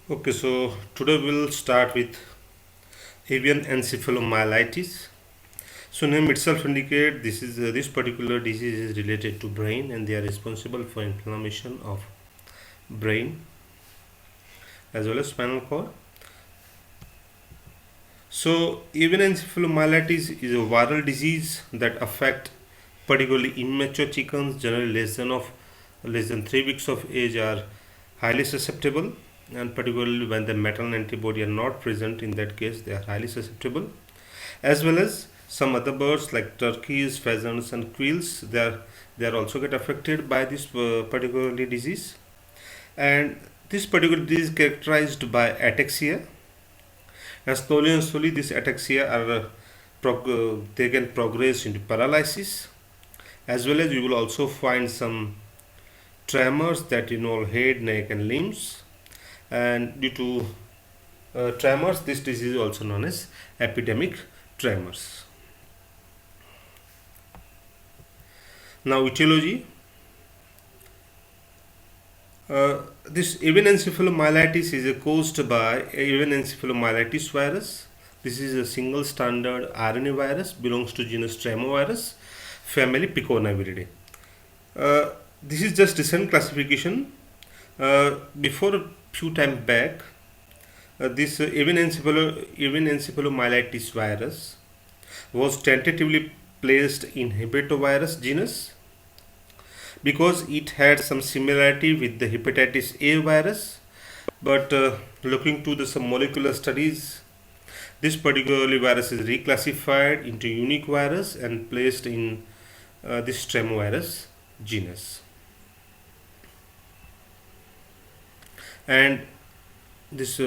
Okay, so today we'll start with avian encephalomyelitis. So name itself indicate this particular disease is related to brain and they are responsible for inflammation of brain as well as spinal cord. So avian encephalomyelitis is a viral disease that affect particularly immature chickens, generally less than 3 weeks of age, are highly susceptible, and particularly when the maternal antibody are not present, in that case they are highly susceptible, as well as some other birds like turkeys, pheasants, and quails. They are also get affected by this particularly disease, and this particular disease is characterized by ataxia, and slowly this ataxia they can progress into paralysis, as well as you will also find some tremors that involve head, neck, and limbs. And due to tremors, this disease is also known as epidemic tremors. Now, etiology. This avian encephalomyelitis is caused by avian encephalomyelitis virus. This is a single standard RNA virus, belongs to genus Tremovirus, family Picornaviridae. This is just recent classification. Before a few time back, this avian encephalomyelitis virus was tentatively placed in hepatovirus genus because it had some similarity with the hepatitis A virus. But looking to some molecular studies, this particular virus is reclassified into unique virus and placed in this Tremovirus genus. And this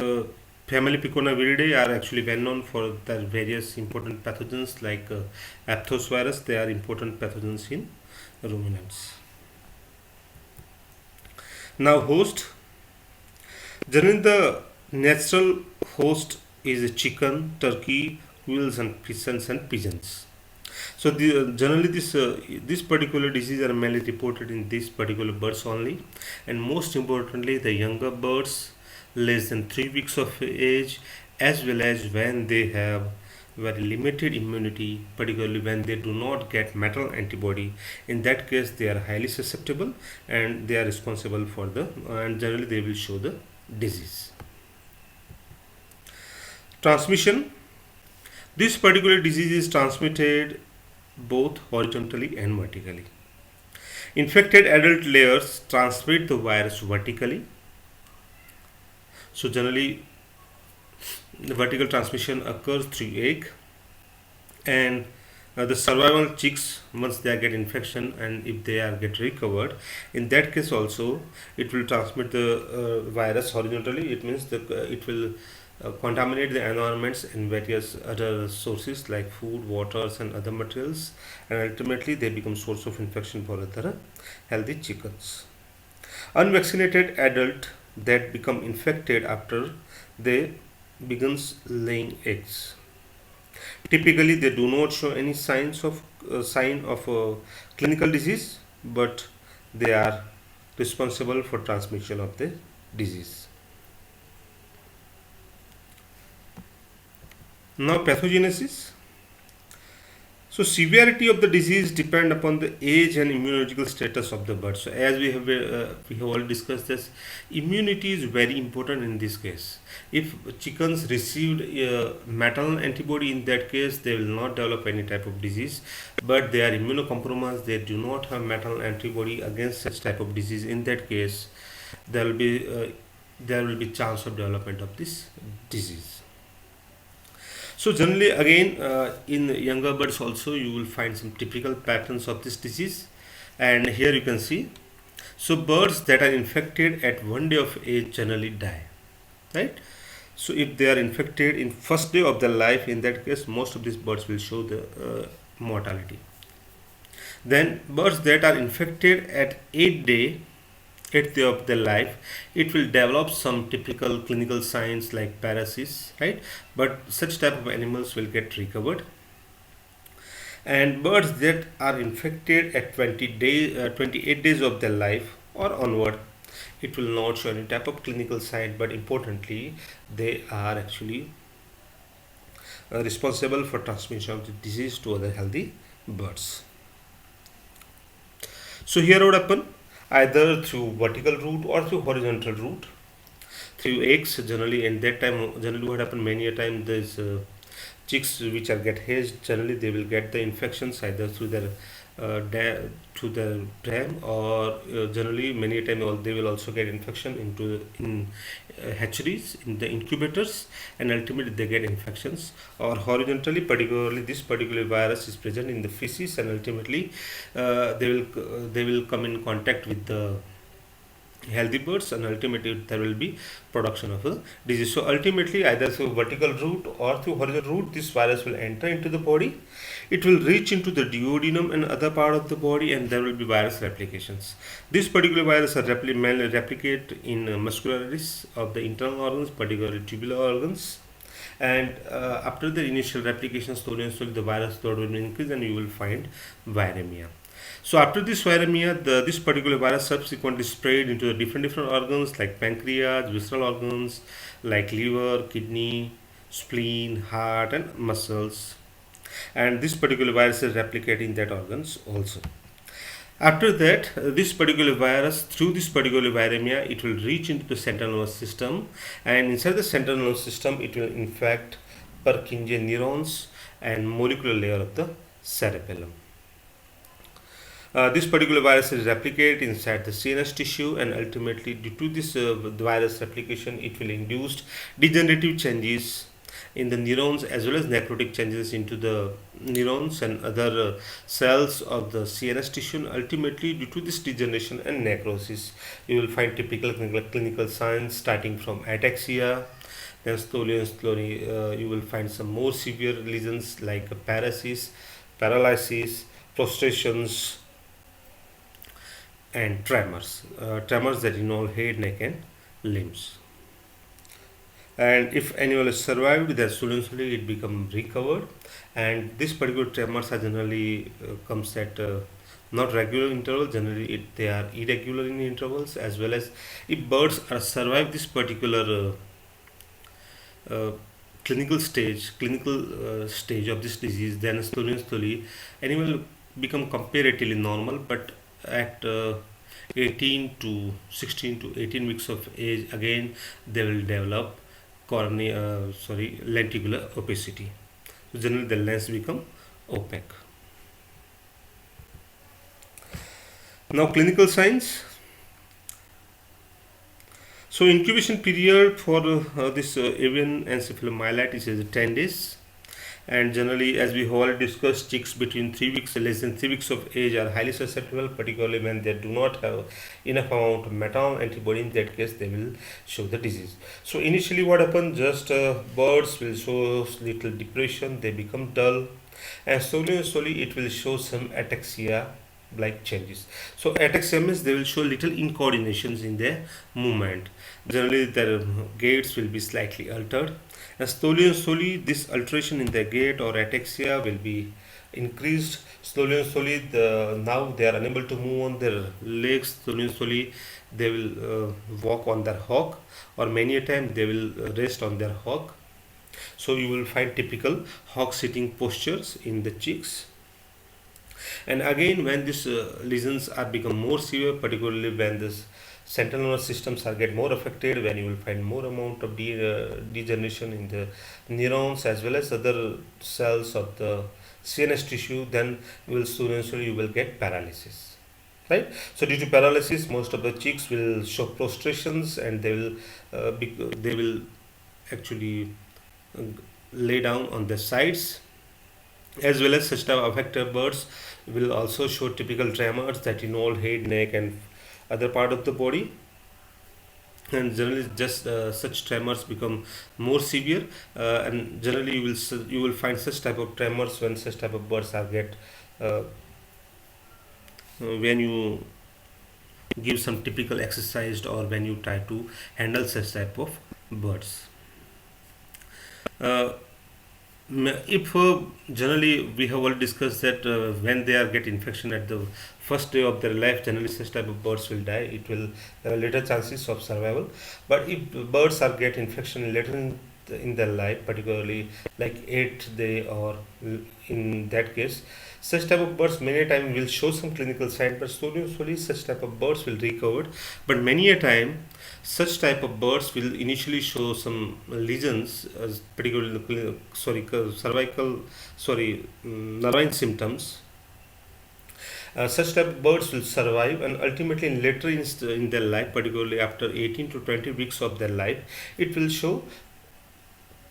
family Picornaviridae are actually well known for their various important pathogens like aphthous virus. They are important pathogens in ruminants. Now, host. Generally, the natural host is a chicken, turkey, quails, and pigeons. So, generally, this particular disease are mainly reported in these particular birds only, and most importantly, the younger birds, less than 3 weeks of age, as well as when they have very limited immunity, particularly when they do not get maternal antibody. In that case, they are highly susceptible and they are responsible for and generally they will show the disease. Transmission. This particular disease is transmitted both horizontally and vertically. Infected adult layers transmit the virus vertically. So generally the vertical transmission occurs through egg, and the survival chicks, once they get infection and if they are get recovered, in that case also it will transmit the virus horizontally. It means it will contaminate the environments in various other sources like food, waters, and other materials, and ultimately they become source of infection for other healthy chickens. Unvaccinated adult that become infected after they begins laying eggs. Typically, they do not show any sign of clinical disease, but they are responsible for transmission of the disease. Now, pathogenesis. So, severity of the disease depend upon the age and immunological status of the bird. So, as we have already discussed this, immunity is very important in this case. If chickens received maternal antibody, in that case they will not develop any type of disease. But they are immunocompromised; they do not have maternal antibody against such type of disease. In that case, there will be chance of development of this disease. So generally, again, in younger birds also you will find some typical patterns of this disease, and here you can see. So birds that are infected at 1 day of age generally die, right? So if they are infected in first day of their life, in that case, most of these birds will show the mortality. Then birds that are infected at 8th day of their life, it will develop some typical clinical signs like paralysis, right? But such type of animals will get recovered. And birds that are infected at 28 days of their life or onward, it will not show any type of clinical sign, but importantly they are actually responsible for transmission of the disease to other healthy birds. So here what happen, either through vertical route or through horizontal route, through eggs generally. And that time generally what happen, many a time there's chicks which are get hatched, generally they will get the infections either through their through their dam, or generally many a time they will also get infection into in hatcheries, in the incubators, and ultimately they get infections. Or horizontally, particularly this particular virus is present in the feces, and ultimately they will come in contact with the healthy birds, and ultimately there will be production of a disease. So ultimately, either through vertical route or through horizontal route, this virus will enter into the body. It will reach into the duodenum and other part of the body, and there will be virus replications. This particular virus are mainly replicate in muscularis of the internal organs, particularly tubular organs. And after the initial replication, slowly and slowly the virus load will increase, and you will find viremia. So after this viremia, this particular virus subsequently spread into the different organs like pancreas, visceral organs like liver, kidney, spleen, heart, and muscles. And this particular virus is replicating in that organs also. After that, this particular virus, through this particular viremia, it will reach into the central nervous system, and inside the central nervous system, it will infect Purkinje neurons and molecular layer of the cerebellum. This particular virus is replicate inside the CNS tissue, and ultimately due to this virus replication, it will induce degenerative changes in the neurons as well as necrotic changes into the neurons and other cells of the CNS tissue. And ultimately, due to this degeneration and necrosis, you will find typical clinical signs starting from ataxia. Then slowly and slowly, you will find some more severe lesions like paralysis, prostrations, and tremors that involve head, neck, and limbs. And if anyone is survived, then slowly it become recovered. And this particular tremors are generally comes at not regular intervals. Generally, they are irregular in intervals, as well as if birds are survive this particular clinical stage of this disease, then slowly and slowly animal become comparatively normal. But at 18 to 16 to 18 weeks of age, again they will develop lenticular opacity. So generally the lens become opaque. Now clinical signs. So incubation period for this avian encephalomyelitis is 10 days. And generally, as we already discussed, chicks between 3 weeks less than 3 weeks of age are highly susceptible, particularly when they do not have enough amount of maternal antibody. In that case, they will show the disease. So initially what happens, just birds will show little depression, they become dull, and slowly it will show some ataxia like changes. So ataxia means they will show little incoordinations in their movement. Generally their gaits will be slightly altered, and slowly this alteration in their gait or ataxia will be increased. Slowly now they are unable to move on their legs. Slowly they will walk on their hock, or many a time they will rest on their hock. So you will find typical hawk sitting postures in the chicks. And again, when these lesions are become more severe, particularly when this central nervous systems are get more affected, when you will find more amount of degeneration in the neurons as well as other cells of the CNS tissue, then you will slowly you will get paralysis. Right. So due to paralysis, most of the chicks will show prostrations, and they will actually uh, lay down on their sides, as well as such type of affected birds will also show typical tremors that involve head, neck, and other part of the body. And generally, just such tremors become more severe, and generally you will find such type of tremors when such type of birds are get when you give some typical exercise, or when you try to handle such type of birds. Uh, If generally we have already discussed that when they are get infection at the first day of their life, generally such type of birds will die. It will there are little chances of survival. But if birds are get infection later in their life, particularly like 8th day or in that case, such type of birds many a time will show some clinical sign, but slowly such type of birds will recover. But many a time such type of birds will initially show some lesions, particularly cervical, nervine symptoms. Such type of birds will survive, and ultimately in their life, particularly after 18 to 20 weeks of their life, it will show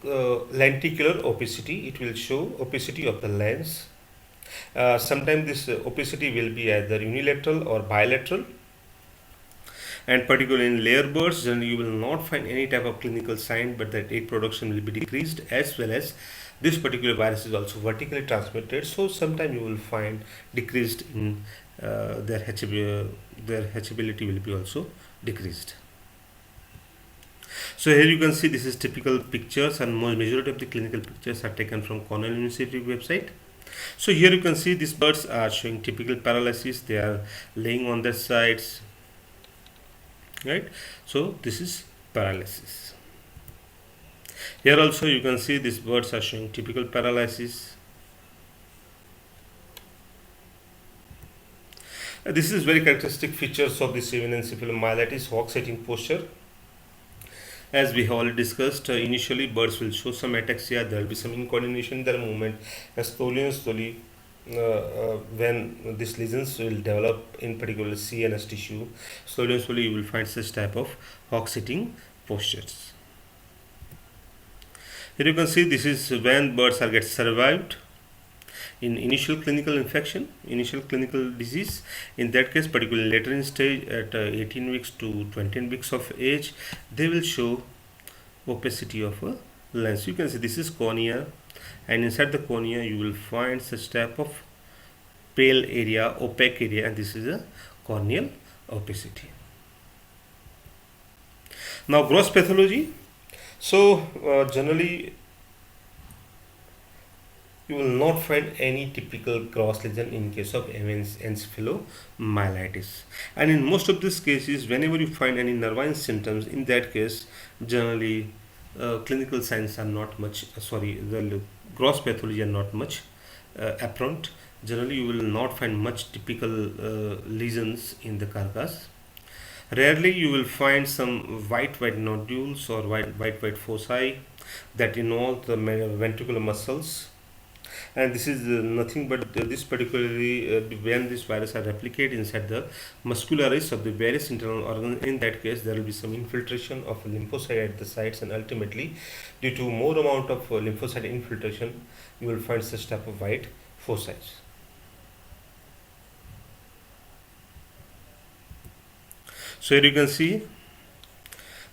lenticular opacity. It will show opacity of the lens. Sometimes this opacity will be either unilateral or bilateral, and particularly in layer birds, generally you will not find any type of clinical sign, but that egg production will be decreased, as well as this particular virus is also vertically transmitted, so sometime you will find decreased in their hatchability will be also decreased. So here you can see this is typical pictures, and majority of the clinical pictures are taken from Cornell University website. So here you can see these birds are showing typical paralysis. They are laying on their sides, right? So this is paralysis. Here also you can see these birds are showing typical paralysis. This is very characteristic features of the avian encephalomyelitis, hawk sitting posture. As we have already discussed, initially birds will show some ataxia, there will be some incoordination in their movement, and slowly when these lesions will develop in particular CNS tissue, slowly you will find such type of hawk sitting postures. Here you can see this is when birds are get survived in initial clinical infection, initial clinical disease. In that case, particularly later in stage at 18 weeks to 20 weeks of age, they will show opacity of a lens. You can see this is cornea, and inside the cornea you will find such type of pale area, opaque area, and this is a corneal opacity. Now gross pathology. So generally you will not find any typical gross lesion in case of encephalomyelitis, and in most of these cases whenever you find any nervine symptoms, in that case generally clinical signs are not much the gross pathology are not much apparent. Generally you will not find much typical lesions in the carcass. Rarely you will find some white nodules or white foci that involve the ventricular muscles, and this is nothing but this particularly when this virus are replicated inside the muscularis of the various internal organs. In that case there will be some infiltration of lymphocyte at the sites, and ultimately due to more amount of lymphocyte infiltration you will find such type of white foci. So here you can see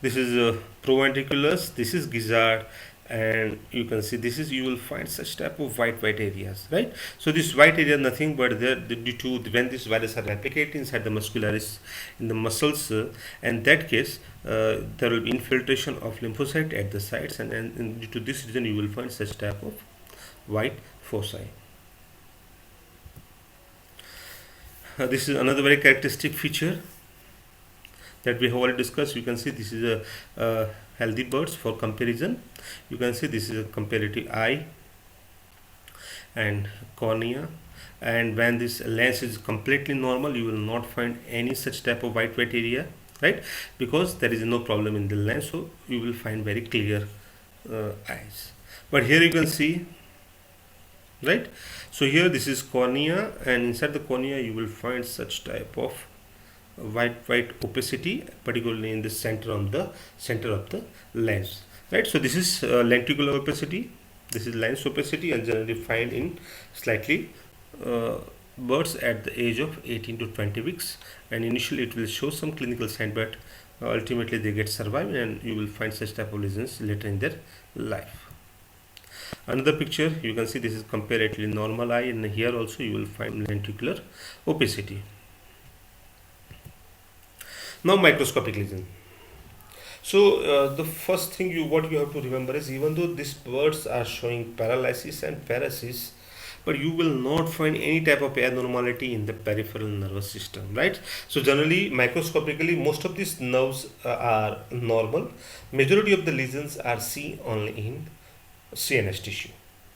this is proventriculus, this is gizzard, and you can see this is, you will find such type of white areas, right? So this white area nothing but due to when this virus are replicated inside the muscularis in the muscles, in that case there will be infiltration of lymphocyte at the sites, and due to this reason you will find such type of white foci. This is another very characteristic feature that we have already discussed. You can see this is a healthy birds. For comparison, you can see this is a comparative eye and cornea, and when this lens is completely normal you will not find any such type of white area, right? Because there is no problem in the lens, so you will find very clear eyes. But here you can see, right? So here this is cornea, and inside the cornea you will find such type of white opacity, particularly in the center of the lens, right? So this is lenticular opacity, this is lens opacity, and generally find in slightly birds at the age of 18 to 20 weeks, and initially it will show some clinical sign, but ultimately they get survived, and you will find such type of lesions later in their life. Another picture, you can see this is comparatively normal eye, and here also you will find lenticular opacity. Now microscopic lesion. So the first thing what you have to remember is, even though these birds are showing paralysis and paresis, but you will not find any type of abnormality in the peripheral nervous system, right? So generally, microscopically, most of these nerves are normal. Majority of the lesions are seen only in CNS tissue,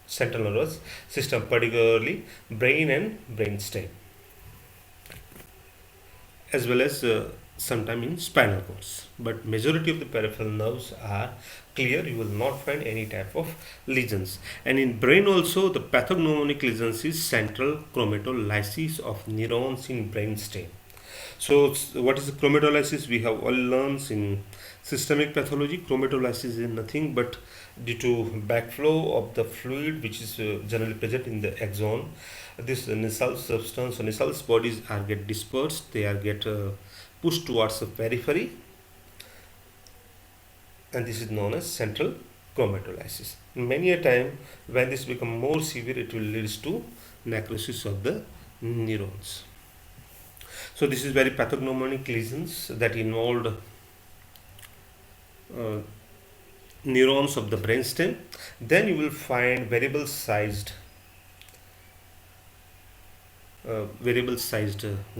central nervous system, particularly brain and brainstem, as well as sometime in spinal cords. But majority of the peripheral nerves are clear. You will not find any type of lesions. And in brain also, the pathognomonic lesions is central chromatolysis of neurons in brainstem. So, what is the chromatolysis? We have all learned in systemic pathology. Chromatolysis is nothing but due to backflow of the fluid, which is generally present in the axon. This nasal substance or nasal bodies are get dispersed. They are get pushed towards the periphery, and this is known as central chromatolysis. Many a time, when this become more severe, it will lead to necrosis of the neurons. So this is very pathognomonic lesions that involved uh, neurons of the brainstem. Then you will find variable sized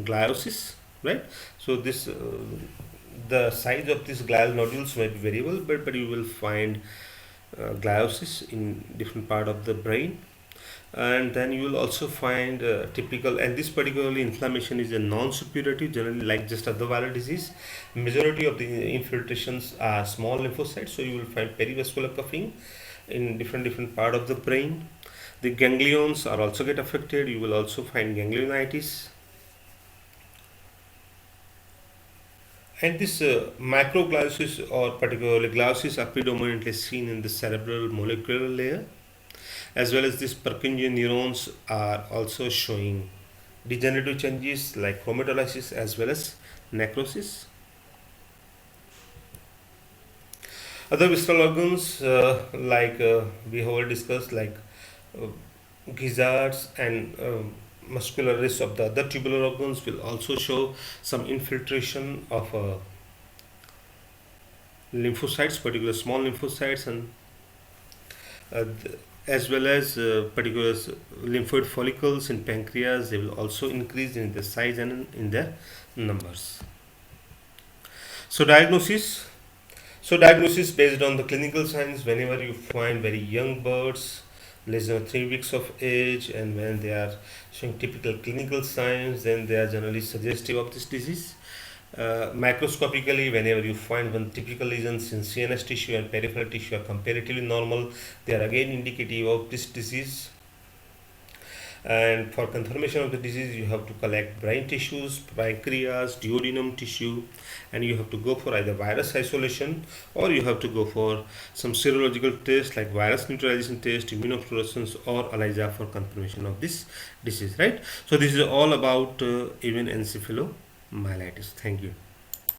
gliosis, right? So this the size of these glial nodules may be variable, but you will find gliosis in different part of the brain. And then you will also find typical, and this particularly inflammation is a non-suppurative, generally like just other viral disease. Majority of the infiltrations are small lymphocytes, so you will find perivascular cuffing in different part of the brain. The ganglions are also get affected. You will also find ganglionitis. And this macrogliosis or particularly gliosis are predominantly seen in the cerebral molecular layer, as well as these Purkinje neurons are also showing degenerative changes like chromatolysis as well as necrosis. Other visceral organs we have already discussed, like uh, gizzards and muscular rest of the other tubular organs will also show some infiltration of lymphocytes, particular small lymphocytes, and uh, th- as well as particular lymphoid follicles in pancreas. They will also increase in the size and in their numbers. So diagnosis. So diagnosis based on the clinical signs. Whenever you find very young birds, less than 3 weeks of age, and when they are showing typical clinical signs, then they are generally suggestive of this disease. Microscopically, whenever you find one typical lesions in CNS tissue and peripheral tissue are comparatively normal, they are again indicative of this disease. And for confirmation of the disease, you have to collect brain tissues, pancreas, duodenum tissue, and you have to go for either virus isolation, or you have to go for some serological tests like virus neutralization test, immunofluorescence, or ELISA for confirmation of this disease, right? So this is all about even encephalomyelitis. Thank you.